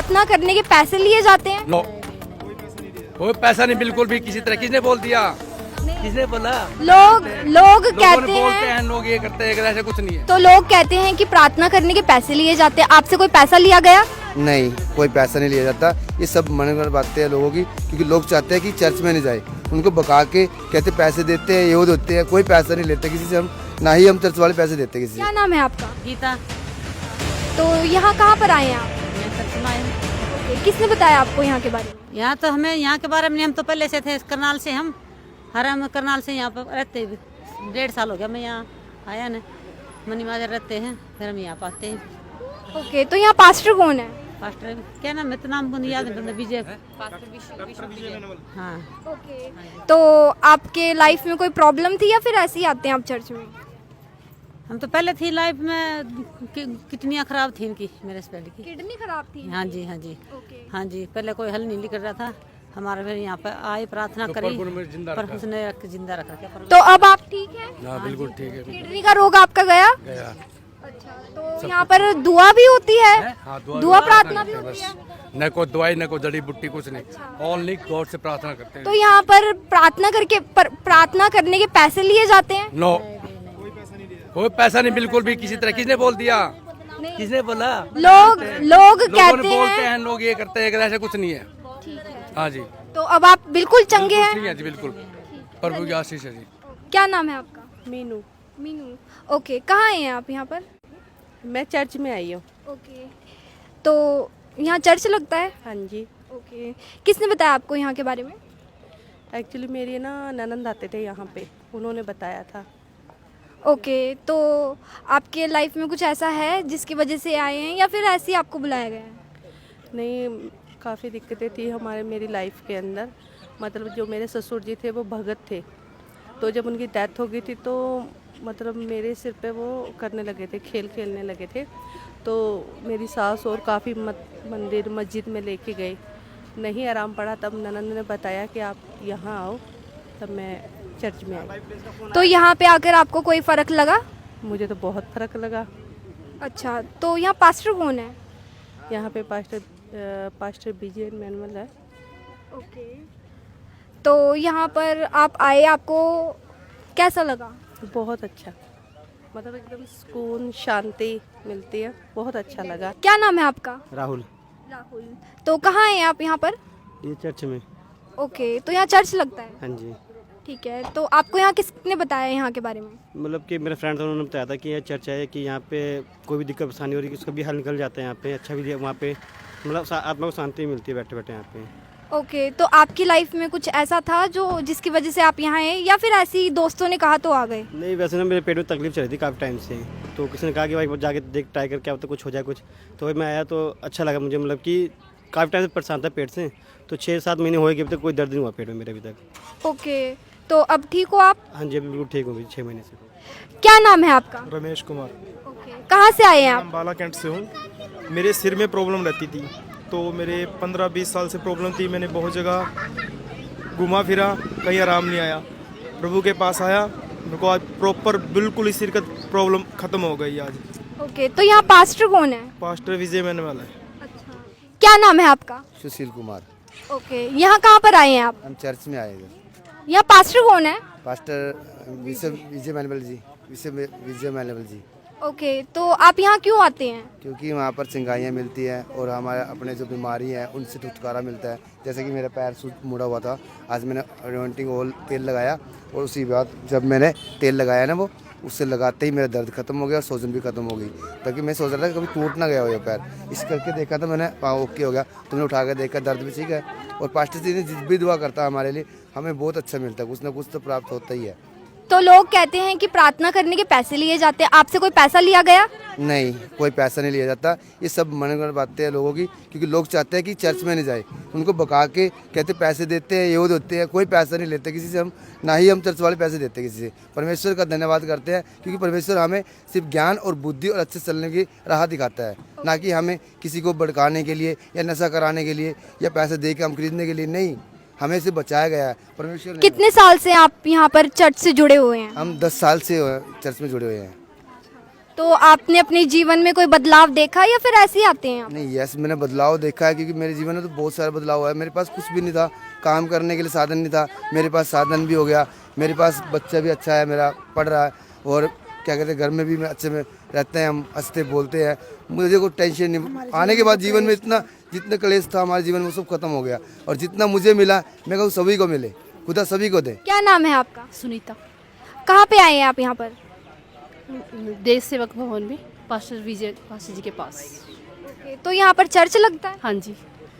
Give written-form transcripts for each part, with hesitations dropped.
प्रार्थना करने के पैसे लिए जाते हैं? नो, कोई पैसा नहीं, बिल्कुल भी किसी तरह। किसने बोल दिया? किसने बोला? लोग कहते बोलते हैं, हैं, लोग ये करते हैं, ऐसा कुछ नहीं है। तो लोग कहते हैं कि प्रार्थना करने के पैसे लिए जाते हैं। आपसे कोई पैसा लिया गया? नहीं, कोई पैसा नहीं लिया जाता। ये सब मनगढ़ंत बातें हैं लोगों की, क्योंकि लोग चाहते हैं कि चर्च में नहीं जाए। उनको बका के कहते पैसे देते हैं, ये देते हैं। कोई पैसा नहीं लेते किसी से, हम ना ही हम चर्च वाले पैसे देते किसी क्या से। नाम है आपका? गीता। तो यहाँ कहाँ पर आए हैं आप? मैं सच में आई हूँ। किसने बताया आपको यहाँ के बारे में? यहाँ तो हमें यहाँ के बारे में नहीं, हम तो पहले से थे करनाल से। हम करनाल से यहाँ पर रहते 1.5 साल हो गया। मैं यहाँ आया ना, मनी माजर रहते हैं, फिर हम यहाँ पाते हैं। ओके, तो यहाँ पास्टर कौन है? पास्टर क्या नाम है, तो नाम को नहीं याद है, विजय। हाँ। ओके, तो आपके लाइफ में कोई प्रॉब्लम थी या फिर ऐसे ही आते हैं आप चर्च में? हम तो पहले थी लाइफ में किडनियाँ खराब थी इनकी, मेरे हस्बैंड की। किडनी खराब थी? हाँ जी, हाँ जी। ओके। हाँ जी, पहले कोई हल नहीं निकल रहा था हमारे, फिर यहाँ पर आए, प्रार्थना करी, पर उसने जिंदा रखा। क्या तो अब आप ठीक हैं? हाँ, बिल्कुल ठीक है। किडनी का रोग आपका गया? गया। अच्छा, तो यहाँ पर दुआ भी होती है? हाँ, दुआ प्रार्थना भी होती है? न कोई दवाई, न कोई जड़ी बूटी, कुछ नहीं। ओनली गॉड से प्रार्थना करते हैं। तो यहाँ पर प्रार्थना करने के पैसे लिए जाते हैं? नो, कोई पैसा नहीं, बिल्कुल भी किसी तरह। किसने बोल दिया? किसने बोला? लोग कहते बोलते हैं। हैं, लोग ये करते हैं, ऐसा कुछ नहीं है। हाँ जी, तो अब आप बिल्कुल चंगे हैं? ठीक है जी, बिल्कुल। प्रभु की आशीष है जी। क्या नाम है आपका? मीनू। मीनू। ओके, कहाँ आए हैं आप यहाँ पर? मैं चर्च में आई हूँ। ओके, तो यहाँ चर्च लगता है? हाँ जी। ओके, किसने बताया आपको यहाँ के बारे में? एक्चुअली मेरी ना ननंद आते थे यहाँ पे, उन्होंने बताया था। ओके, तो आपके लाइफ में कुछ ऐसा है जिसकी वजह से आए हैं या फिर ऐसे ही आपको बुलाया गया है? नहीं, काफ़ी दिक्कतें थी मेरी लाइफ के अंदर। मतलब जो मेरे ससुर जी थे वो भगत थे, तो जब उनकी डेथ हो गई थी तो मतलब मेरे सिर पे वो करने लगे थे, खेलने लगे थे। तो मेरी सास और काफ़ी मंदिर मस्जिद में लेके गए, नहीं आराम पड़ा। तब ननंद ने बताया कि आप यहाँ आओ, तब मैं चर्च में आई। तो यहाँ पे आकर आपको कोई फ़र्क लगा? मुझे तो बहुत फ़र्क लगा। अच्छा, तो यहाँ पास्टर कौन है? यहाँ पे पास्टर विजय मैनुअल है। ओके, तो यहाँ पर आप आए, आपको कैसा लगा? बहुत अच्छा, मतलब एकदम सुकून शांति मिलती है, बहुत अच्छा लगा। क्या नाम है आपका? राहुल। राहुल। तो कहाँ हैं आप यहाँ पर? ये चर्च में। ओके, तो यहाँ चर्च लगता है? हाँ जी। ठीक है, तो आपको यहाँ किसने बताया यहाँ के बारे में? मतलब कि मेरे फ्रेंड था, उन्होंने बताया था कि ये चर्च है, कि यहाँ पे कोई भी दिक्कत परेशानी हो रही है उसका भी हल निकल जाता है यहाँ पे। अच्छा भी वहाँ पे, मतलब आत्मा को शांति मिलती है बैठे बैठे यहाँ पे। ओके, तो आपकी लाइफ में कुछ ऐसा था जो जिसकी वजह से आप यहाँ आए या फिर ऐसे ही दोस्तों ने कहा तो आ गए? नहीं, वैसे ना मेरे पेट में तकलीफ चल रही थी काफ़ी टाइम से, तो किसी ने कहा कि भाई जाके देख, ट्राई करके क्या होता कुछ हो जाए कुछ। तो भाई मैं आया तो अच्छा लगा मुझे, मतलब कि काफ़ी टाइम से परेशान था पेट से, तो 6-7 महीने हो गए, अभी तक कोई दर्द नहीं हुआ पेट में मेरे अभी तक। ओके, तो अब ठीक हो आप? हाँ जी, अभी बिल्कुल ठीक हो गई 6 महीने से। क्या नाम है आपका? रमेश कुमार। ओके, कहाँ से आए हैं आप? बाला कैंट से हूँ। मेरे सिर में प्रॉब्लम रहती थी, तो मेरे 15-20 साल से प्रॉब्लम थी। मैंने बहुत जगह घुमा फिरा, कहीं आराम नहीं आया। प्रभु के पास आया, मेरे को आज प्रॉपर बिल्कुल इस सिर का प्रॉब्लम ख़त्म हो गई आज। ओके, तो यहाँ पास्टर कौन है? पास्टर विजय मैनुअल है। अच्छा, क्या नाम है आपका? सुशील कुमार। ओके, यहाँ कहाँ पर आए हैं आप? हम चर्च में आए थे। यहाँ पास्टर कौन है? पास्टर विजय मैनुअल जी। विजय मैनुअल जी। ओके, तो आप यहाँ क्यों आते हैं? क्योंकि वहाँ पर चिंगारियाँ मिलती हैं और हमारे अपने जो बीमारी है उनसे छुटकारा मिलता है। जैसे कि मेरा पैर मुड़ा हुआ था, आज मैंने अनॉइंटिंग ऑयल तेल लगाया, और उसी बाद जब मैंने तेल लगाया ना, वो उससे लगाते ही मेरा दर्द खत्म हो गया और सूजन भी खत्म हो गई। ताकि मैं सोच रहा था कि कभी टूट ना गया हो ये पैर। इस करके देखा था मैंने, पाँव ओके हो गया, तुमने उठा कर देखा, दर्द भी ठीक है। और पास्टर जी ने जिस भी दुआ करता है हमारे लिए, हमें बहुत अच्छा मिलता है, कुछ ना कुछ तो प्राप्त होता ही है। तो लोग कहते हैं कि प्रार्थना करने के पैसे लिए जाते हैं, आपसे कोई पैसा लिया गया? नहीं, कोई पैसा नहीं लिया जाता। ये सब मनगढ़ंत बातें हैं लोगों की, क्योंकि लोग चाहते हैं कि चर्च में नहीं जाए। उनको बका के कहते पैसे देते हैं, ये देते हैं। कोई पैसा नहीं लेते किसी से, हम ना ही हम चर्च वाले पैसे देते किसी से। परमेश्वर का धन्यवाद करते हैं, क्योंकि परमेश्वर हमें सिर्फ ज्ञान और बुद्धि और अच्छे चलने की राह दिखाता है, ना कि हमें किसी को भड़काने के लिए या नशा कराने के लिए या पैसे दे के हम खरीदने के लिए नहीं। हमें से बचाया गया है परमेश्वर ने। कितने साल से आप यहाँ पर चर्च से जुड़े हुए हैं? हम 10 साल से चर्च में जुड़े हुए हैं। तो आपने अपने जीवन में कोई बदलाव देखा या फिर ऐसे ही आते हैं आप? नहीं, यस, मैंने बदलाव देखा है क्योंकि मेरे जीवन में तो बहुत सारा बदलाव हुआ है। मेरे पास कुछ भी नहीं था, काम करने के लिए साधन नहीं था, मेरे पास साधन भी हो गया। मेरे पास बच्चा भी अच्छा है, मेरा पढ़ रहा है, और क्या कहते हैं घर में भी मैं अच्छे में रहते हैं, हम हंसते बोलते हैं, मुझे कोई टेंशन नहीं। आने के बाद जीवन में इतना जितना क्लेश था हमारे जीवन में सब खत्म हो गया, और जितना मुझे मिला मैं कहूँ सभी को मिले, खुदा सभी को दे। क्या नाम है आपका? सुनीता। कहाँ पे आए हैं आप यहाँ पर? देश सेवक भवन में पास्टर विजय पास्टर जी के पास। ओके, तो यहाँ पर चर्च लगता है? हाँ जी,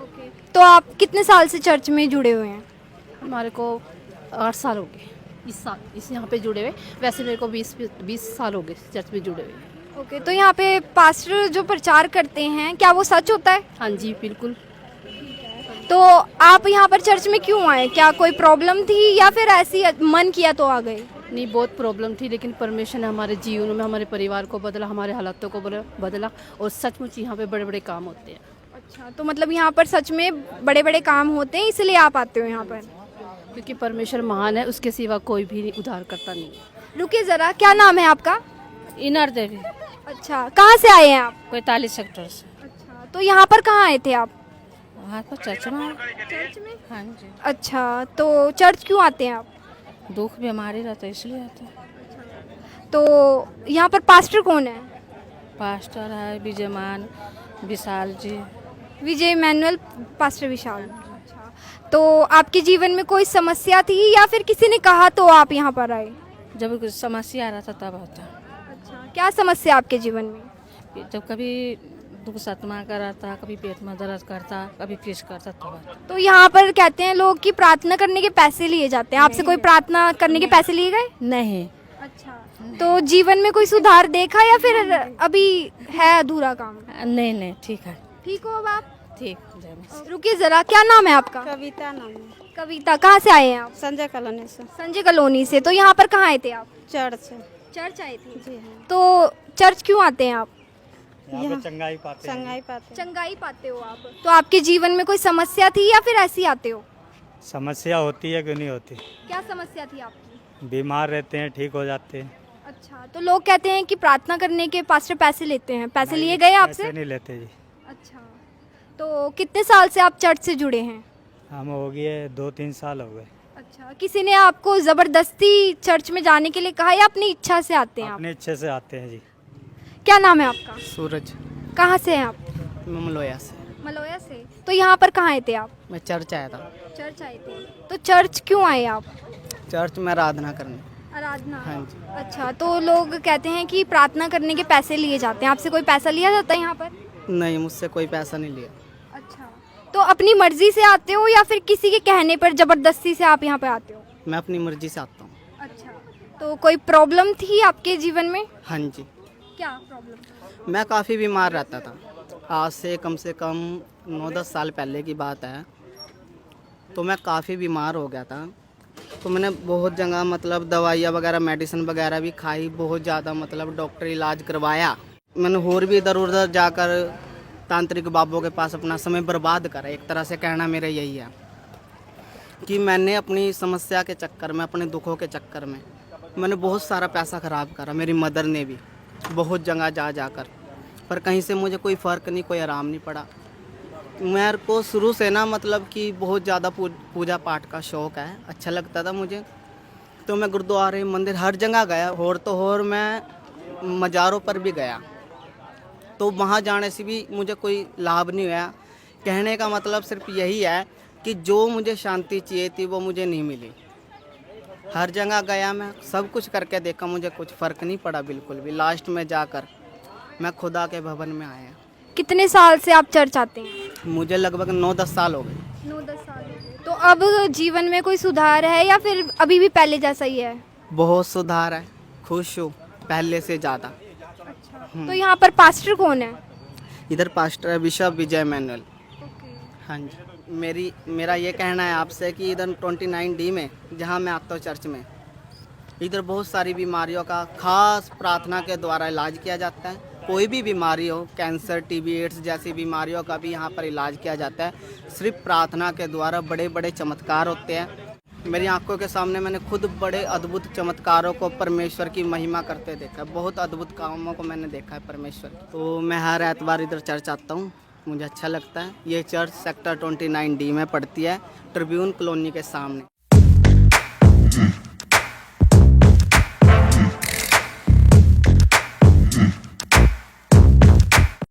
ओके, तो आप कितने साल से चर्च में जुड़े हुए हैं? हमारे को 8 साल हो गए इस साल इस यहाँ पे जुड़े हुए। वैसे मेरे को 20 साल हो गए चर्च में जुड़े हुए। ओके, तो यहाँ पे पास्टर जो प्रचार करते हैं क्या वो सच होता है? हाँ जी बिल्कुल। तो आप यहाँ पर चर्च में क्यों आए? क्या कोई प्रॉब्लम थी या फिर ऐसी मन किया तो आ गए? नहीं, बहुत प्रॉब्लम थी, लेकिन परमेश्वर ने हमारे जीवन में हमारे परिवार को बदला, हमारे हालातों को बदला, और सचमुच यहाँ पे बड़े बड़े काम होते हैं। अच्छा, तो मतलब यहाँ पर सच में बड़े बड़े काम होते हैं इसलिए आप आते हो यहाँ पर? क्योंकि परमेश्वर महान है, उसके सिवा कोई भी उद्धार करता नहीं है। रुकिए ज़रा, क्या नाम है आपका? इनर देवी, अच्छा, कहाँ से आए हैं आप? 45 सेक्टर से। अच्छा, तो यहाँ पर कहाँ आए थे आप? वहाँ पर चर्च में। चर्च में? हाँ जी, अच्छा, तो चर्च क्यों आते हैं आप? दुख बीमारी रहता है इसलिए आते हैं। तो यहाँ पर पास्टर कौन है? पास्टर है विजयमान विशाल जी। विजय मैनुअल पास्टर विशाल। अच्छा, तो आपके जीवन में कोई समस्या थी या फिर किसी ने कहा तो आप यहाँ पर आए? जब कुछ समस्या आ रहा था तब होता। अच्छा, क्या समस्या आपके जीवन में? जब कभी दुख सतमा का रहता, कभी पेट में दर्द करता, कभी किस करता तब आता। तो यहाँ पर कहते हैं लोग कि प्रार्थना करने के पैसे लिए जाते हैं, आपसे कोई प्रार्थना करने के पैसे लिए गए? नहीं, अच्छा, तो जीवन में कोई सुधार देखा या फिर अभी है अधूरा काम? नहीं नहीं, ठीक है, ठीक हो अब आप? ठीक। जय माता। रुकिए जरा, क्या नाम है आपका? कविता नाम है। कविता, कहाँ से आए हैं आप? संजय कॉलोनी से। संजय कॉलोनी से। तो यहाँ पर कहाँ आए थे आप? चर्च। चर्च आए थे। जी हाँ। तो चर्च क्यों आते हैं आप? यहाँ चंगाई पाते हैं। चंगाई पाते हैं। चंगाई पाते हो आप? तो आपके जीवन में कोई समस्या थी या फिर ऐसे ही आते हो? समस्या होती है, क्यों नहीं होती। क्या समस्या थी आपकी? बीमार रहते हैं, ठीक हो जाते हैं। अच्छा, तो लोग कहते हैं कि प्रार्थना करने के पास्टर पैसे लेते हैं, पैसे लिए गए आपसे? पैसे नहीं लेते जी। अच्छा, तो कितने साल से आप चर्च से जुड़े हैं? हम हो गए 2-3 साल हो गए। अच्छा, किसी ने आपको जबरदस्ती चर्च में जाने के लिए कहा या अपनी इच्छा से आते हैं आप? अपने इच्छे से आते हैं जी। क्या नाम है आपका? सूरज। कहाँ से हैं आप? ममलोया से। मलोया से। तो यहाँ पर कहाँ आए थे आप? मैं चर्च आया था। चर्च आए थे। तो चर्च क्यों आए आप? चर्च में आराधना करने। आराधना। हाँ जी। अच्छा, तो लोग कहते हैं कि प्रार्थना करने के पैसे लिए जाते हैं, आपसे कोई पैसा लिया जाता है यहाँ पर? नहीं, मुझसे कोई पैसा नहीं लिया। अच्छा, तो अपनी मर्जी से आते हो या फिर किसी के कहने पर जबरदस्ती से आप यहाँ पे आते हो? मैं अपनी मर्जी से आता हूँ। अच्छा, तो कोई प्रॉब्लम थी आपके जीवन में? हाँ जी, क्या प्रॉब्लम? मैं काफ़ी बीमार रहता था। आज से कम 9-10 साल पहले की बात है। तो मैं काफ़ी बीमार हो गया था। तो मैंने बहुत जगह मतलब दवाइयाँ वगैरह, मेडिसिन वगैरह भी खाई, बहुत ज़्यादा मतलब डॉक्टर इलाज करवाया। मैंने और भी इधर उधर जाकर तांत्रिक बाबों के पास अपना समय बर्बाद करा। एक तरह से कहना मेरा यही है कि मैंने अपनी समस्या के चक्कर में, अपने दुखों के चक्कर में मैंने बहुत सारा पैसा ख़राब करा। मेरी मदर ने भी बहुत जगह जाकर, पर कहीं से मुझे कोई फ़र्क नहीं, कोई आराम नहीं पड़ा। मेरे को शुरू से ना मतलब कि बहुत ज़्यादा पूजा पाठ का शौक़ है, अच्छा लगता था मुझे। तो मैं गुरुद्वारे, मंदिर हर जगह गया, और मैं मज़ारों पर भी गया। तो वहाँ जाने से भी मुझे कोई लाभ नहीं हुआ। कहने का मतलब सिर्फ यही है कि जो मुझे शांति चाहिए थी वो मुझे नहीं मिली। हर जगह गया, मैं सब कुछ करके देखा, मुझे कुछ फ़र्क नहीं पड़ा बिल्कुल भी। लास्ट में जाकर मैं खुदा के भवन में आया। कितने साल से आप चर्च आते हैं? मुझे लगभग 9-10 साल हो गए। 9-10 साल हो गए। तो अब जीवन में कोई सुधार है या फिर अभी भी पहले जैसा ही है? बहुत सुधार है, खुश हूँ पहले से ज़्यादा। अच्छा, तो यहाँ पर पास्टर कौन है? इधर पास्टर है बिशप विजय मैनुअल। हाँ जी। मेरा ये कहना है आपसे कि इधर 29D में जहाँ मैं आता हूँ चर्च में, इधर बहुत सारी बीमारियों का खास प्रार्थना के द्वारा इलाज किया जाता है। कोई भी बीमारी हो, कैंसर, टीबी, एड्स जैसी बीमारियों का भी यहाँ पर इलाज किया जाता है। सिर्फ प्रार्थना के द्वारा बड़े बड़े चमत्कार होते हैं। मेरी आंखों के सामने मैंने खुद बड़े अद्भुत चमत्कारों को परमेश्वर की महिमा करते देखा है। बहुत अद्भुत कामों को मैंने देखा है परमेश्वर की। तो मैं हर एतवार इधर चर्च आता हूँ, मुझे अच्छा लगता है। ये चर्च सेक्टर 29D में पड़ती है, ट्रिब्यून कॉलोनी के सामने।